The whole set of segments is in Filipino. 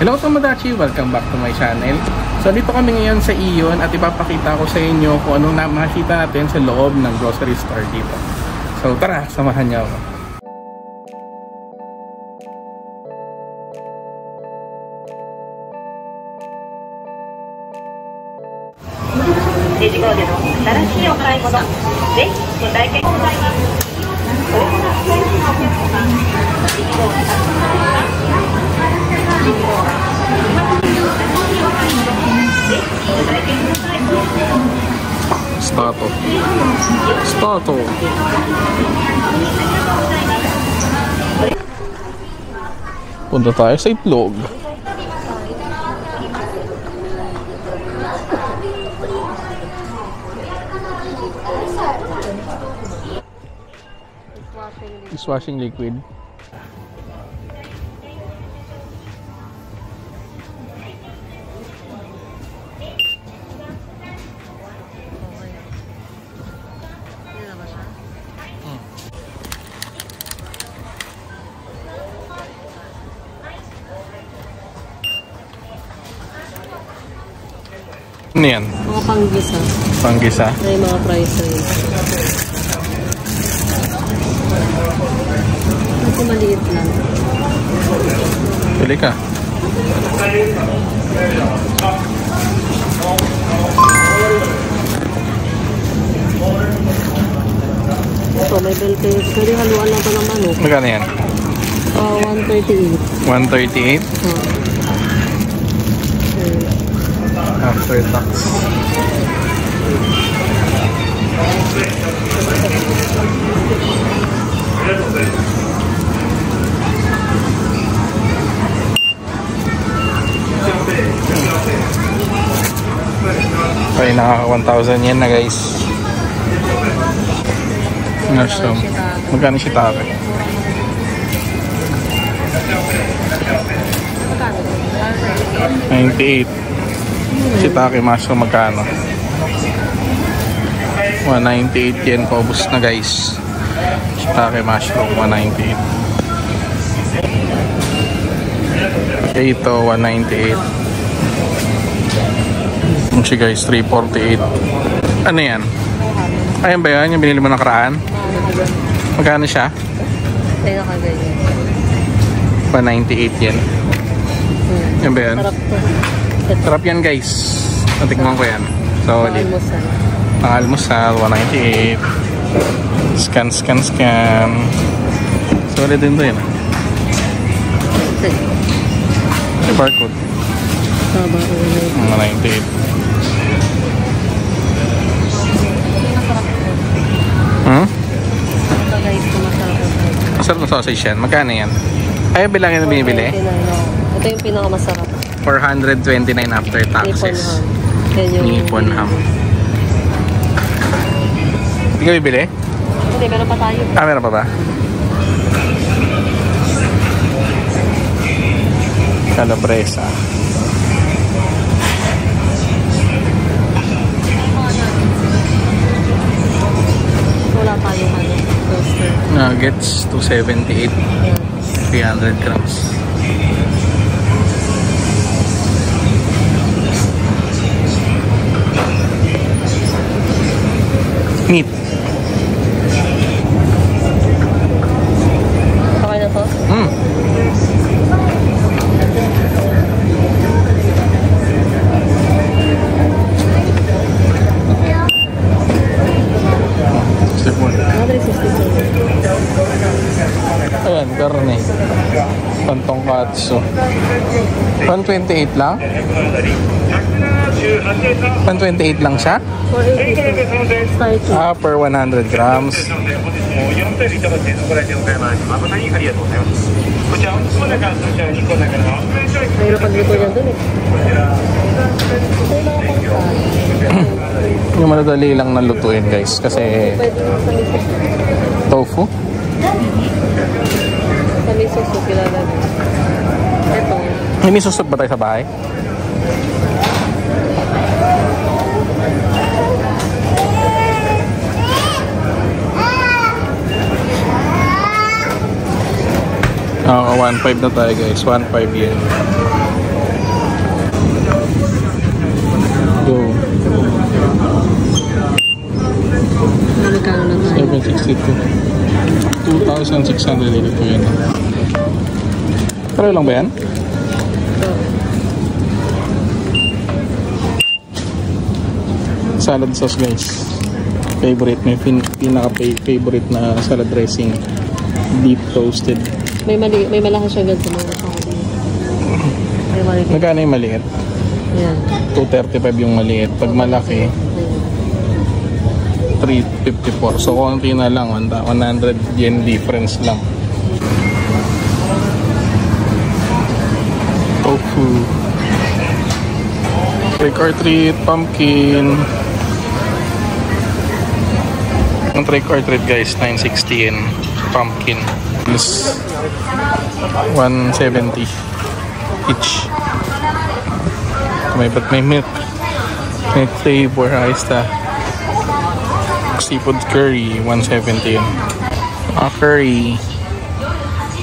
Hello Tomodachi! Welcome back to my channel. So dito kami ngayon sa Iyon at ipapakita ko sa inyo kung anong makikita natin sa loob ng grocery store dito. So tara, samahan niyo ako. Stato. Punta tayo sa itlog. Dishwashing liquid. Ano yan? Mga panggisa. Panggisa? May mga price range. Kasi maliit lang. Pili ka. Ito, may bell pepper. Pwede haluan lang ito ng manok. Magkano yan? 138. 138? After tax. Okay, nakaka 1,000 yen na guys. Mushroom. Magkano shiitake? 98. Shiitake mushroom magkano? 198 yen. Paubos na guys. Shiitake mushroom 198. Okay, ito 198. Mushi guys 348. Ano yan? Ayan ba yan? Yung binili mo nakaraan? Magkano siya? Kaya nakaganyan. 198 yen. Yan ba yan? Sarap to. Sarap yan guys. Natikman ko yan. So, pang-almusal 198. Scan. Solid din to yun. Yung barcode. 198. Masarap na sausage yan. Magkano yan? Ayaw bilangin na binibili? Ito yung pinakamasarap. 429 after taxes. Nippon ham. Hindi ka bibili? Hindi, meron pa tayo. Ah, meron pa ba? Calabresa. Wala tayong toaster. Nuggets, 278. 300 grams. Meat. Okay na to? Step 1. Ayan, karne. Pantong katsu. 128 lang? 128 lang siya? 480. Ah, per 100 grams. Mahirap pagluto yan dun eh. Yung madadali lang na lutuin guys. Kasi tofu. Kami susok kilala. Ito. May miso soup ba tayo sa bahay? Oo, 1.5 na tayo guys. 1.5 yen. ito. 2,682 yan. Pareho lang ba yan? Salad sauce guys. Favorite. May pinaka-favorite na salad dressing. Deep toasted. May malaki siya ganito mga panguli. May maliit. Magkano yung maliit? Ayan. 235 yung maliit. Pag malaki, 354. So, konti na lang. 100 yen difference lang. Tofu. Trick or treat, pumpkin. Ang trick or treat guys, 960 yen. Pumpkin. Plus 170 each. May milk. May flavor. Ayos na. Seafood curry, 170 yen. Curry,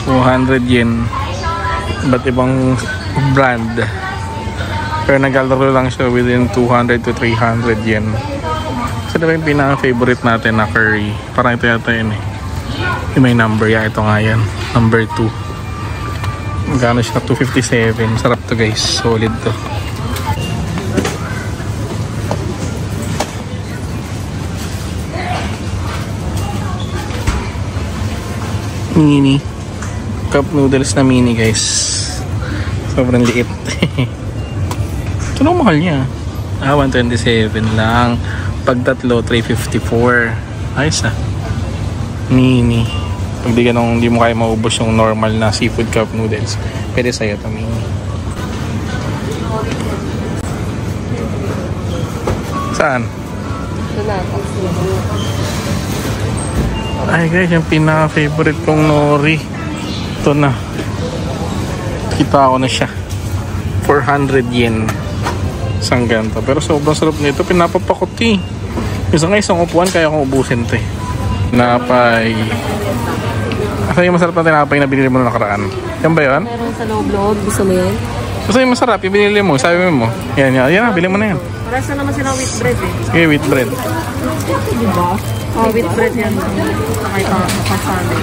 200 yen. Ba't ibang brand. Pero naglalaro lang siya within 200 to 300 yen. So, diba yung pinaka-favorite natin na curry? Parang ito yata yun eh. Yung may number ya. Ito nga yan. Number 2. Magkano siya? 257. Sarap to guys. Solid to. Mini. Cup noodles na mini guys. Sobrang liit. Ito na mahal niya. 127 lang. Pag tatlo, 354. Ayos ah. Mini. Pag di mo kaya maubos yung normal na seafood cup noodles, pwede sa'yo ito mini. Saan? Ay guys, yung pinaka-favorite kong nori. Ito na. Kita ko na siya. 400 yen. Isang ganito. Pero sobrang sarap nito. Pinapapakot eh. Isang upuan kaya kong ubusin ito eh. Tinapay. Asa yung masarap na tinapay na binili mo na nakaraan? Yan ba yun? Meron sa loob. Gusto mo yan? Basta yung masarap, yung binili mo. Sabi mo. Yan na. Bili mo na yan. Parang sa naman sila wheat bread eh. Sige, wheat bread. Diba? Oh, wheat bread yan. Sakay pa kapasali.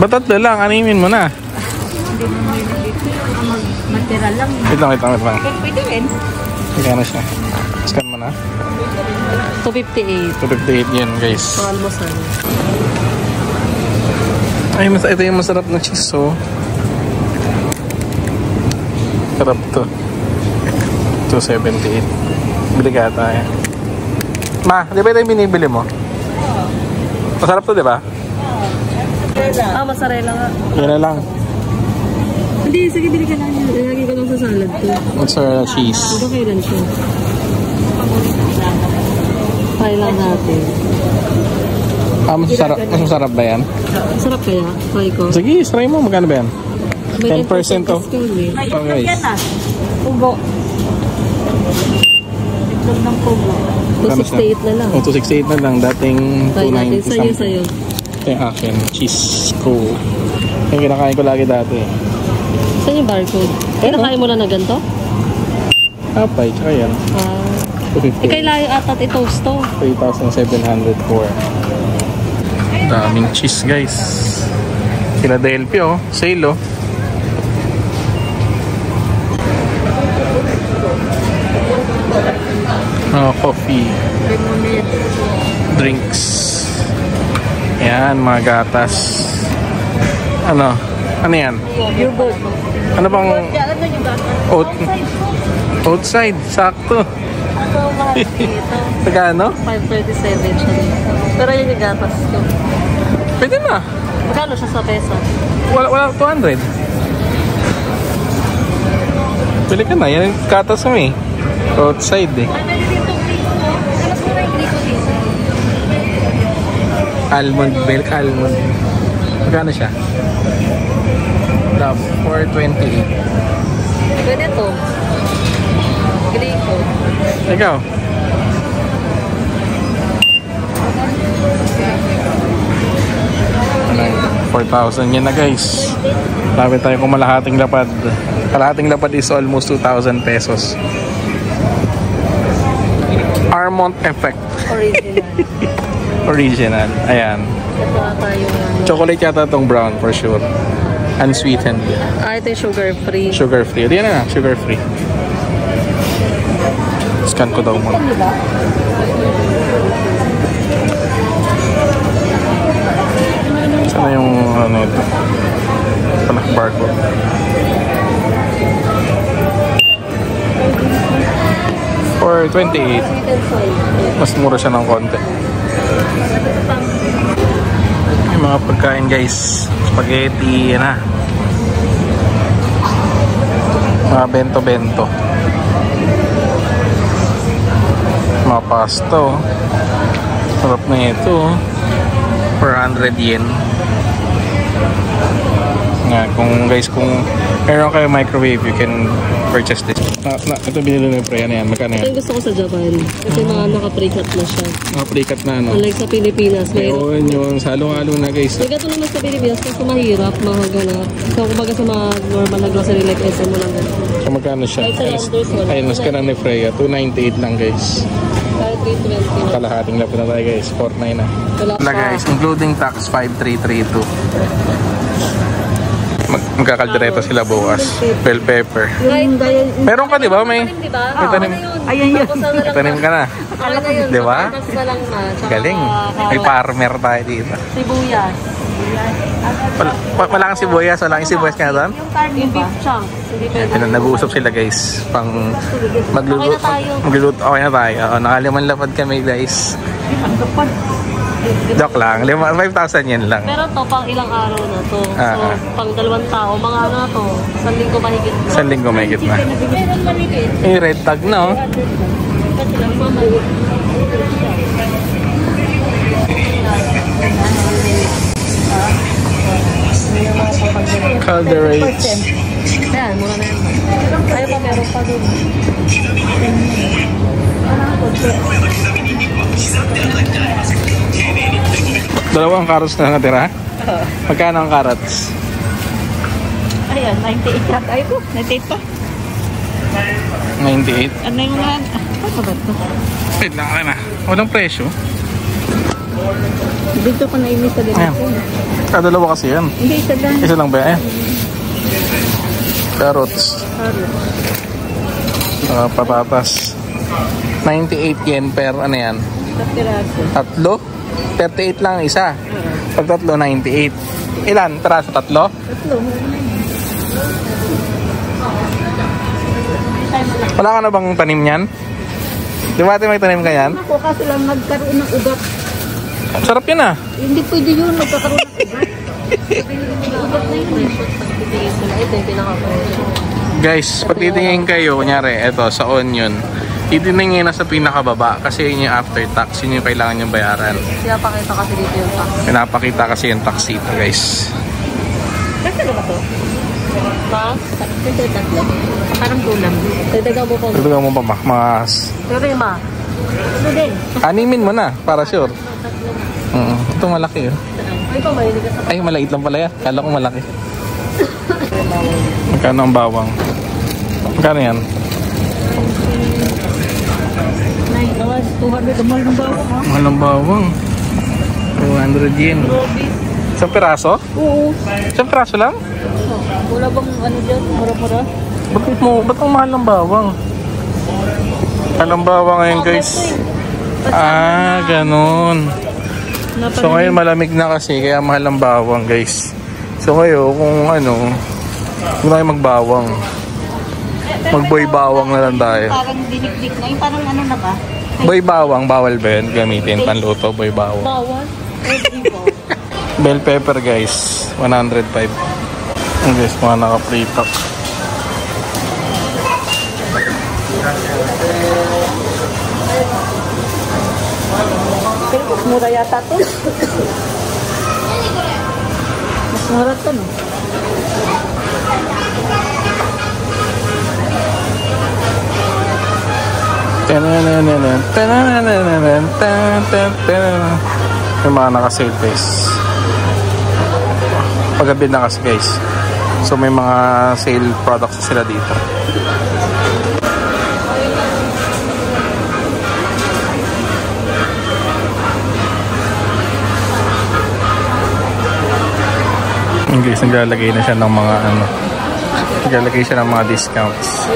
Batat na lang. Animin mo na. Hindi mo mag-matira lang. Wait lang. Pwede rin. Magkano siya? Scan mo na. 258. 258 yan guys. So, almost ano. Ay, ito yung masarap na cheese oh. Sarap to. 278. Bili ka tayo. Ma, di ba ito yung binibili mo? Masarap to, di ba? Mozzarella nga. Yan na lang. Hindi, sige, bili ka lang yan. Ilagay ko lang sa salad ko. Mozzarella cheese. Magkakailan siya. Try lang natin. Mas masarap ba yan? Sarap kaya? Try ko. Sige, try mo. Magkano ba yan? May 10% off. discount eh. Okay. Pugo. Itlog ng pugo. 268 na lang. 268 na lang. Dating 290 Sa'yo. Ito yung akin. Cheese ko. Yung kinakain ko lagi dati. Saan yung barcode? Kinakain mo lang na ganito? Apay, tsaka yan. 250. Kailangan atat i-toast to. 3,704. Daming cheese guys. Philadelphia oh. Sale oh. Coffee. Drinks. Yan, mga gatas. Ano yan? Yogurt. Ano bang outside? Sakto. Magkano? 537 siya. Pero yun yung gatas ko. Pwede na. Magkano siya sa peso? Wala 200. Pwede ka na. Yan yung gatas mo eh. Outside eh. Almond milk, almond. Magkano siya? Love, 428. Pwede to. Griko. Ikaw? Ano, 4,000 yan na guys. Lapit tayo kung malahating lapad. Kalahating lapad is almost 2,000 pesos. Armont Effect. Original. Original. Ayan. Ito ata yung ano. Chocolate yata itong brown for sure. Unsweetened. Ito yung sugar free. Sugar free. Diyan na, sugar free. Scan ko daw muna. Sana yung ano ito? Panak barcode. For 28. Mas mura siya ng konti. Yung mga pagkain guys. Spaghetti, yan na. Mga bento-bento. Mga pasta, oh. Sarap na ito, oh. 400 yen. Nga, kung meron kayo microwave, you can purchase this. Ito binili na yung pre, ano yan? Magkano Ito yan? yung gusto ko sa Japan. Kasi mga naka-pre-cut na siya. Mga pre-cut na, ano? Unlike sa Pilipinas. Ayun, yun. Halo-halo na, guys. May gato naman sa Pilipinas kasi mahirap, mahaganap. So, kumbaga sa mga normal na grocery like SM mo lang ganito. So, magkano siya? Kahit sa Landers, wala. Ayun, mas ka na ni Freya. 298 lang, guys. Kahit 320 na. Kalahating lang po na tayo, guys. 49 na. Wala Wala, pa. guys. Including tax, 5332. Magkakaldereta sila bukas. Bell pepper. Yung Meron ka, di ba? May tanim. Ayan yun. May tanim ka na. Di ba? Galing. May farmer tayo dito. Sibuyas. Wala kang sibuyas. Wala kang sibuyas ka doon? Yung beef chunks. Hindi pwede. Nag-uusap sila, guys. Pang magluluto. Magluluto. Okay na tayo. Nakaliman lapad kami, guys. Joke lang. 5,000 yen lang. Pero to, pang ilang araw na to. So, pang 2 tao. Mga ano na to. 1 linggo mahigit na. 1 linggo mahigit na. Yung red tag na, oh. Calderates. Ayan, mura na yan. Ayaw pa, meron pa doon. Dalawang carrots na natira? Magkano ang carrots? Ayan, 98 yata. Ay ko, 98 pa. 98? Ano yung mga... Ano ba ito? Wait lang, na. Walang presyo. Dito ko na-imis sa din Ayan. ako. Dalawa kasi yan. Hindi, isa lang. Isa lang ba yan? Carrots. Patatas. 98 yen per ano yan? Tatlo? 38 lang isa. Pag tatlo, 98. Ilan? Peraso? Tatlo? Tatlo. Wala ka na bang tanim yan? Di ba ate may tanim ka yan? Ako kasi lang nagkaroon ng ugat. Sarap yan ah. Hindi pwede yun, magkakaroon ng ugat. Ugat na yun. Ito yung pinaka-presyo. Guys, pag titingin kayo, kunyari, eto, sa onion, titingin na sa pinakababa kasi yun yung after tax, yun yung kailangan yung bayaran. Pinapakita kasi dito yung tax. Pinapakita kasi yung tax dito, guys. Kasi ba ito? Tax? Ito yung tatlo. Parang kulang. Dagdagan mo pa. Dagdagan mo pa ba? Mga... Pero yung ma. Ito din. Animin mo na, para sure. Ito malaki oh. Ay pa, mahilig ka sa... Ay, maliit lang pala yan. Kala ko malaki. Magkano ang bawang? Magkano yan? 200 ang mahal ng bawang ha? Mahal ng bawang. 200 yen. Isang piraso? Oo. Isang piraso lang? Wala bang ano dyan? Mura-mura? Ba't ang mahal ng bawang? Mahal ng bawang ngayon guys. Ah, ganun. So ngayon malamig na kasi kaya mahal ng bawang guys. So ngayon kung ano, kung tayo magbawang, magboy bawang na lang tayo. Parang dinikdik na yung parang ano na ba? Boy bawang, bawal ba yun? Gamitin, panluto, boy bawang. Bawal? Bell pepper guys, 105. Ang guys, mga naka-pre-pack. Pero mas mura yata to. Mas mura to no? Yung mga naka-sale guys. Paggabi na kasi guys. So may mga sale products sila dito. Yung guys, naglalagay na siya ng mga ano. Naglalagay siya ng mga discounts.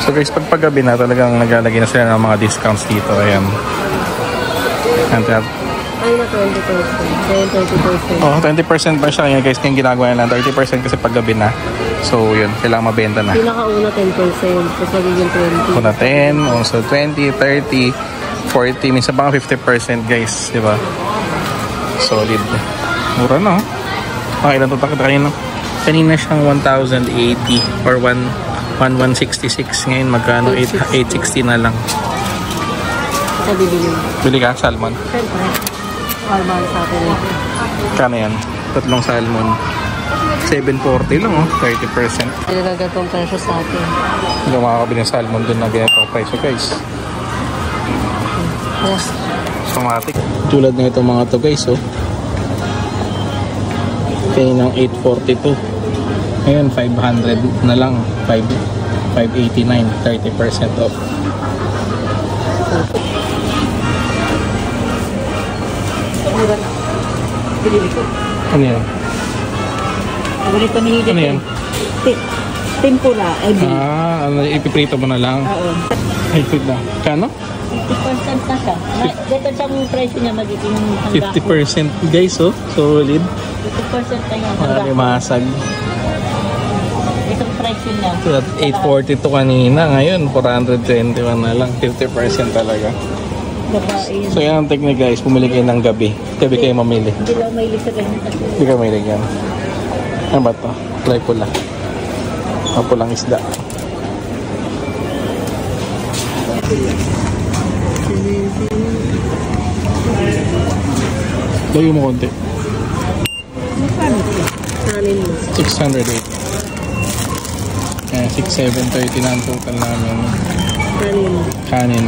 So guys, paggabi na talagang naglalagay na sila ng mga discounts dito. Ayan. Ay na 20%. Oh, 20% pa siya ngayon guys. Yung ginagawa nila 30% kasi paggabi na. So yun, kailangan mabenta na. Pinakauna 10%, tapos magiging 20. Una 10, also 20, 30, 40, minsan pa 50% guys, di ba? Solid. Mura na, oh. Okay lang ito kanina. Kanina siyang 1,080 or 1,166. Ngayon magkano? 860 na lang. Sa bibili mo. Bili ka, salmon. Siyempre. Normal sa atin. Kano yan? Tatlong salmon. 740 lang, oh. 30%. Hindi na gatong presyo sa atin. Hindi ka makakabili ng salmon dun na ganyan pang presyo guys. Yes. Automatic. Tulad na itong mga to guys, oh. Kaya ng 842. Ngayon 500 na lang. 589, 30% off. Mura na. Pinili ko. Ano yan? Mura ko ni Ano yan? Tempura. Ano, ipiprito mo na lang. Oo. Ay, good na. Kano? 50% na siya. Dito siyang presyo niya magiging hanggang 50% guys, oh. Solid. 50% na yun. Masag. Itong presyo niya. 842 kanina. Ngayon, 421 na lang. 50% talaga. Babae yun. So, yan ang technique guys. Pumili kayo ng gabi. Gabi kayo mamili. Hindi lang mahilig sa ganyan kasi. Hindi ka mahilig yan. Ano ba ito? Fly pula. Pulang isda. Layo mo konti. Kanin mo. 608. Kaya 6,730 na ang total namin. Kanin mo. Kanin.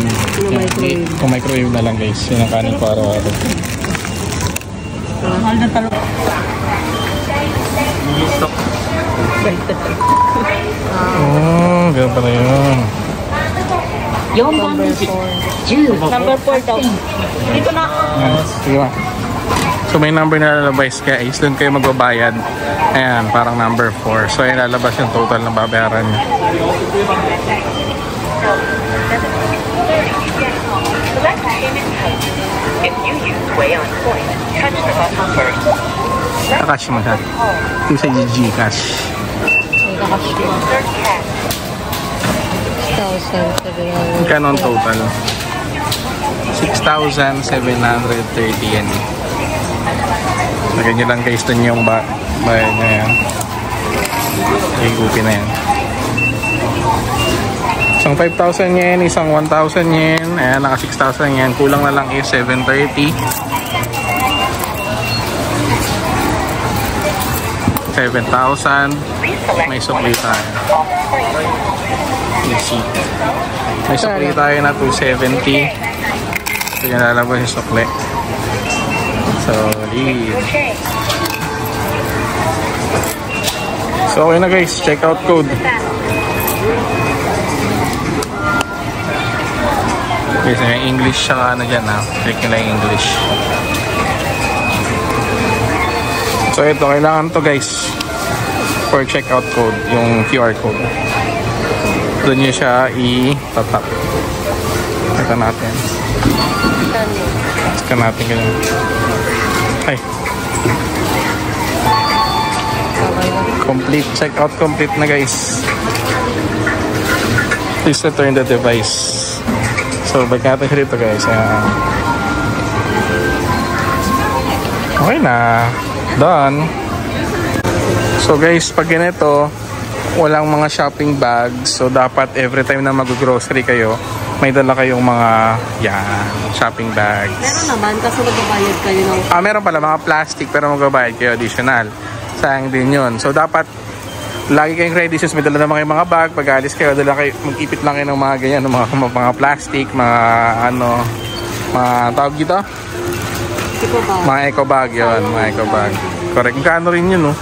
Microwave. Kung microwave na lang guys. Yun ang kanin ko araw-araw. Mahal na talong. Oh, ganun pala yun. Yung number 4. Number 4 daw. Dito na. Sige ba? So may number na lalabas guys. Doon kayo magbabayad. Ayan, parang number 4. So ayan, lalabas yung total na babayaran nyo. If you use Way on Point, touch the button first. Cash mo siya. Ito sa Gcash. Insert cash. 6,700. Magkano ang total? 6,730 yan. Lagyan nyo lang guys dun yung bayad nyo yan. Higupi na yan. Isang 5,000 yen, isang 1,000 yen. Ayan, naka 6,000 yen. Kulang na lang is 730. 7,000. May sukli tayo. Easy. May sukli tayo na 270. So yan lalabas yung sukli. Solid. So okay na guys, check out code. Okay, so yung English siya na dyan ha. Check nila yung English. So ito, kailangan to guys for checkout code, yung QR code. Doon nyo siya i-tatap. Ito natin. Ito natin ganyan. Ay. Complete. Checkout complete na guys. Please return the device. So, balik natin siya dito guys. Okay na. Done. So guys, pag ganito, walang mga shopping bags. So, dapat every time na mag-grocery kayo, may dala kayong mga shopping bags. Meron naman, kasi magbabayad kayo ng... Meron pala mga plastic pero magbabayad kayo additional. Sayang din yun. So, dapat lagi kayong ready since may dala naman kayong mga bag. Pag alis kayo, dala kayo, mag-ipit lang kayo ng mga ganyan, mga plastic, mga tawag dito? Eco bag. Mga eco bag yun, mga eco bag. Correct. Kano rin yun, no?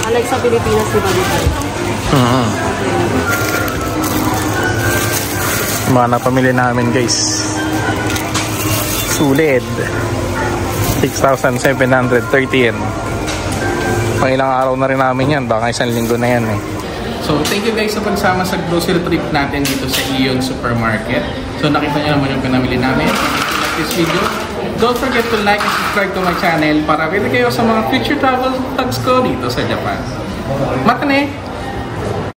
Unlike sa Pilipinas, diba dito? Mga napamili namin, guys. Sulit. 6,730 yen. Pang ilang araw na rin namin yan. Baka isang linggo na yan eh. So, thank you guys sa pagsama sa grocery trip natin dito sa Aeon Supermarket. So, nakita nyo naman yung pinamili namin. If you like this video, don't forget to like and subscribe to my channel para update kayo sa mga future travel vlogs ko dito sa Japan. Mata ne!